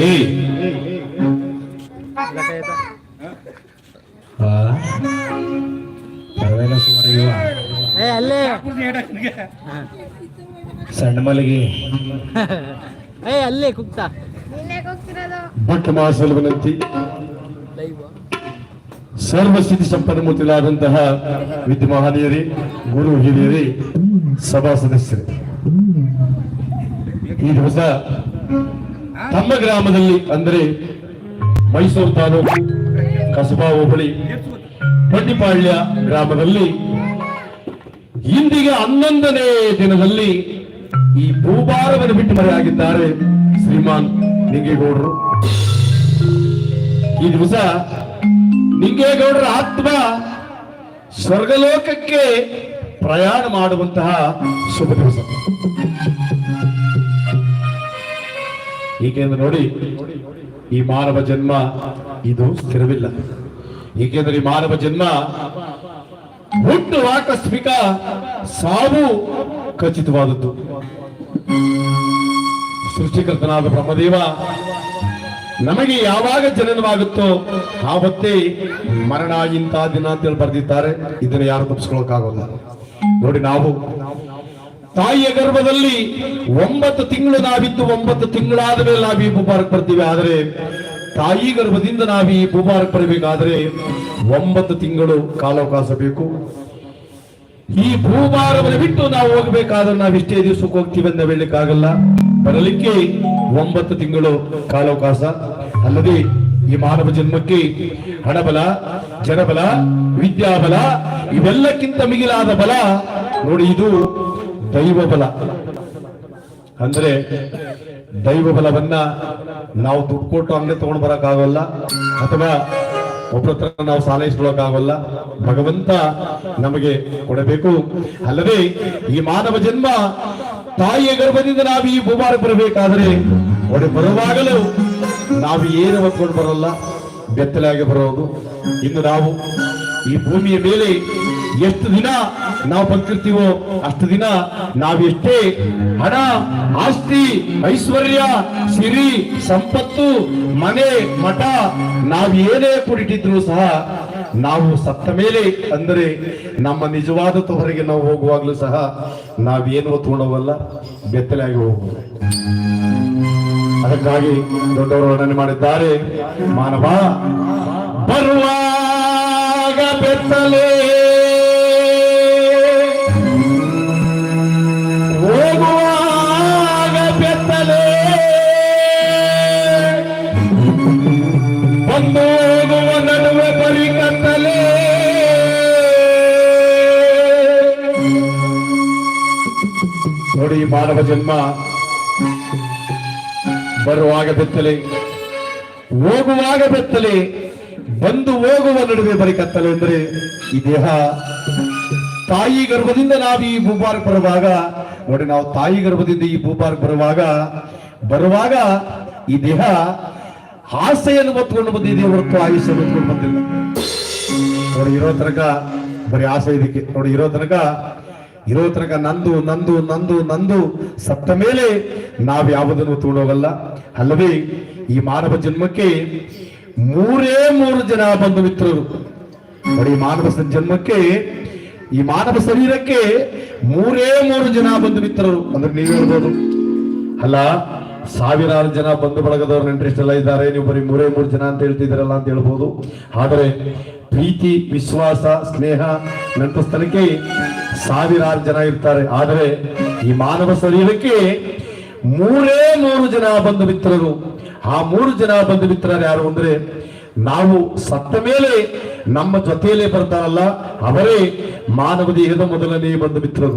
ಏಯ್ ಅಲ್ಲೇ ಸಣ್ಣ ಮಲಗಿ ಅಲ್ಲೇ ಕುಕ್ತಾ ಭಟ್ ಮಹಾಸಲ್ ವಿನಂತಿ. ಸರ್ವಸ್ಥಿತಿ ಸಂಪನ್ಮೂರ್ತಿಗಳಾದಂತಹ ವಿದ್ಯಮಾನೀಯರೇ, ಗುರು ಹಿರಿಯರೇ, ಸಭಾ ಸದಸ್ಯರೇ, ಈ ದಿವಸ ತಮ್ಮ ಗ್ರಾಮದಲ್ಲಿ ಅಂದರೆ ಮೈಸೂರು ತಾಲೂಕು ಕಸಬಾ ಹೋಬಳಿ ಬಂಡಿಪಾಳ್ಯ ಗ್ರಾಮದಲ್ಲಿ ಇಂದಿಗೆ 11ನೇ ದಿನದಲ್ಲಿ ಈ ಭೂಭಾರವನ್ನು ಬಿಟ್ಟು ಮರೆಯಾಗಿದ್ದಾರೆ ಶ್ರೀಮಾನ್ ನಿಂಗೇಗೌಡರು. ಈ ದಿವಸ ನಿಂಗೇಗೌಡರ ಆತ್ಮ ಸ್ವರ್ಗಲೋಕಕ್ಕೆ ಪ್ರಯಾಣ ಮಾಡುವಂತಹ ಶುಭ ದಿವಸ. ಏಕೆಂದ್ರೆ ನೋಡಿ, ಈ ಮಾನವ ಜನ್ಮ ಇದು ಸ್ಥಿರವಿಲ್ಲ. ಏಕೆಂದ್ರೆ ಈ ಮಾನವ ಜನ್ಮ ಹುಟ್ಟು ಆಕಸ್ಮಿಕ, ಸಾವು ಖಚಿತವಾದದ್ದು. ಸೃಷ್ಟಿಕರ್ತನಾದ ಬ್ರಹ್ಮದೇವ ನಮಗೆ ಯಾವಾಗ ಜನನವಾಗುತ್ತೋ ಆವತ್ತೇ ಮರಣ ಇಂಥ ದಿನ ಅಂತೇಳಿ ಬರೆದಿದ್ದಾರೆ. ಇದನ್ನು ಯಾರು ತಪ್ಪಿಸ್ಕೊಳ್ಳೋಕ್ಕಾಗಲ್ಲ. ನೋಡಿ, ನಾವು ತಾಯಿಯ ಗರ್ಭದಲ್ಲಿ 9 ತಿಂಗಳು ನಾವಿದ್ದು 9 ತಿಂಗಳಾದ ಮೇಲೆ ನಾವು ಈ ಭೂಭಾರಕ್ಕೆ ಬರ್ತೀವಿ. ಆದರೆ ತಾಯಿ ಗರ್ಭದಿಂದ ನಾವು ಈ ಭೂಭಾರಕ್ಕೆ ಬರಬೇಕಾದ್ರೆ 9 ತಿಂಗಳು ಕಾಲಾವಕಾಶ ಬೇಕು. ಈ ಭೂಭಾರವನ್ನು ಬಿಟ್ಟು ನಾವು ಹೋಗ್ಬೇಕಾದ್ರೆ ನಾವು ಇಷ್ಟೇ ದಿವಸಕ್ಕೆ ಹೋಗ್ತೀವಿ ಅಂತ ಹೇಳಲಿಕ್ಕಾಗಲ್ಲ. ಬರಲಿಕ್ಕೆ 9 ತಿಂಗಳು ಕಾಲಾವಕಾಶ. ಅಲ್ಲದೆ ಈ ಮಾನವ ಜನ್ಮಕ್ಕೆ ಹಣಬಲ, ಜನಬಲ, ವಿದ್ಯಾಬಲ ಇವೆಲ್ಲಕ್ಕಿಂತ ಮಿಗಿಲಾದ ಬಲ ನೋಡಿ, ಇದು ದೈವ ಬಲ. ಅಂದ್ರೆ ದೈವ ಬಲವನ್ನ ನಾವು ದುಡ್ಡು ಕೊಟ್ಟು ಹಂಗೆ ತಗೊಂಡು ಬರಕ್ಕಾಗಲ್ಲ, ಅಥವಾ ಒಬ್ಬರ ಹತ್ರ ನಾವು ಸಾಲ ಇಸ್ಕೊಳ್ಳೋಕ್ಕಾಗಲ್ಲ. ಭಗವಂತ ನಮಗೆ ಕೊಡಬೇಕು. ಅಲ್ಲದೆ ಈ ಮಾನವ ಜನ್ಮ ತಾಯಿಯ ಗರ್ಭದಿಂದ ನಾವು ಈ ಭೂಭಾರಕ್ಕೆ ಬರಬೇಕಾದ್ರೆ ಒಡೆ ಬರುವಾಗಲೂ ನಾವು ಏನು ಹೊತ್ಕೊಂಡು ಬರಲ್ಲ, ಬೆತ್ತಲಾಗಿ ಬರೋದು. ಇನ್ನು ನಾವು ಈ ಭೂಮಿಯ ಮೇಲೆ ಎಷ್ಟು ದಿನ ನಾವು ಬದುಕಿರ್ತೀವೋ ಅಷ್ಟು ದಿನ ನಾವು ಎಷ್ಟೇ ಹಣ, ಆಸ್ತಿ, ಐಶ್ವರ್ಯ, ಸಿರಿ, ಸಂಪತ್ತು, ಮನೆ, ಮಠ ನಾವು ಏನೇ ಕೂಡಿಟ್ಟಿದ್ರು ಸಹ ನಾವು ಸತ್ತ ಮೇಲೆ ಅಂದರೆ ನಮ್ಮ ನಿಜವಾದ ಹೊರಗೆ ನಾವು ಹೋಗುವಾಗ್ಲೂ ಸಹ ನಾವೇನು ಹೊತ್ಕೊಂಡವಲ್ಲ, ಬೆತ್ತಲಾಗಿ ಹೋಗುವುದು. ಅದಕ್ಕಾಗಿ ದೊಡ್ಡವರು ವರ್ಣನೆ ಮಾಡಿದ್ದಾರೆ, ಮಾನವ ಬರುವಾಗ ಬೆತ್ತಲೆ, ಹೋಗುವಾಗ ಬೆತ್ತಲೆ, ಬಂದು ಹೋಗುವ ನಡುವೆ ಬರಿ ಕತ್ತಲೆ. ನೋಡಿ, ಮಾನವ ಜನ್ಮ ಬರುವಾಗ ಬೆತ್ತಲೆ, ಹೋಗುವಾಗ ಬೆತ್ತಲೆ, ಬಂದು ಹೋಗುವ ನಡುವೆ ಬರೀ ಕತ್ತಲೆ. ಅಂದ್ರೆ ಈ ದೇಹ ತಾಯಿ ಗರ್ಭದಿಂದ ನಾವು ಈ ಭೂಭಾರಕ್ಕೆ ಬರುವಾಗ ನೋಡಿ, ನಾವು ತಾಯಿ ಗರ್ಭದಿಂದ ಈ ಭೂಭಾರಕ್ಕೆ ಬರುವಾಗ ಈ ದೇಹ ಆಸೆಯನ್ನು ಹೊತ್ಕೊಂಡು ಬಂದಿದೆ ಹೊರತು ಆಯುಷ್ಯ ಹೊತ್ಕೊಂಡು ಬಂದಿಲ್ಲ. ನೋಡಿ, ಇರೋ ತನಕ ಬರೀ ಆಸೆ ಇದಕ್ಕೆ. ನೋಡಿ, ಇರೋ ತನಕ ನಂದು ನಂದು ನಂದು ನಂದು ಸತ್ತ ಮೇಲೆ ನಾವು ಯಾವುದನ್ನು ತಗೊಂಡೋಗಲ್ಲ. ಅಲ್ಲದೆ ಈ ಮಾನವ ಜನ್ಮಕ್ಕೆ 3 ಜನ ಬಂಧು ಮಿತ್ರರು. ನೋಡಿ, ಮಾನವ ಜನ್ಮಕ್ಕೆ, ಈ ಮಾನವ ಶರೀರಕ್ಕೆ 3 ಜನ ಬಂಧು ಮಿತ್ರರು. ಅಂದ್ರೆ ನೀವು ಹೇಳ್ಬೋದು, ಅಲ್ಲ ಸಾವಿರಾರು ಜನ ಬಂಧು ಬಳಗದವ್ರು ನೆಂಟರಿಷ್ಟೆಲ್ಲ ಇದ್ದಾರೆ, ನೀವು ಬರೀ 3 ಜನ ಅಂತ ಹೇಳ್ತಿದ್ದೀರಲ್ಲ ಅಂತ ಹೇಳ್ಬೋದು. ಆದರೆ ಪ್ರೀತಿ, ವಿಶ್ವಾಸ, ಸ್ನೇಹ, ನೆಂಟಸ್ಥಳಕ್ಕೆ ಸಾವಿರಾರು ಜನ ಇರ್ತಾರೆ. ಆದರೆ ಈ ಮಾನವ ಶರೀರಕ್ಕೆ 3 ಜನ ಬಂಧು ಮಿತ್ರರು. ಆ 3 ಜನ ಬಂಧು ಮಿತ್ರರು ಯಾರು ಅಂದ್ರೆ, ನಾವು ಸತ್ತ ಮೇಲೆ ನಮ್ಮ ಜೊತೆಯಲ್ಲೇ ಬರ್ತಾರಲ್ಲ ಅವರೇ ಮಾನವ ದೇಹದ ಮೊದಲನೇ ಬಂಧು ಮಿತ್ರರು.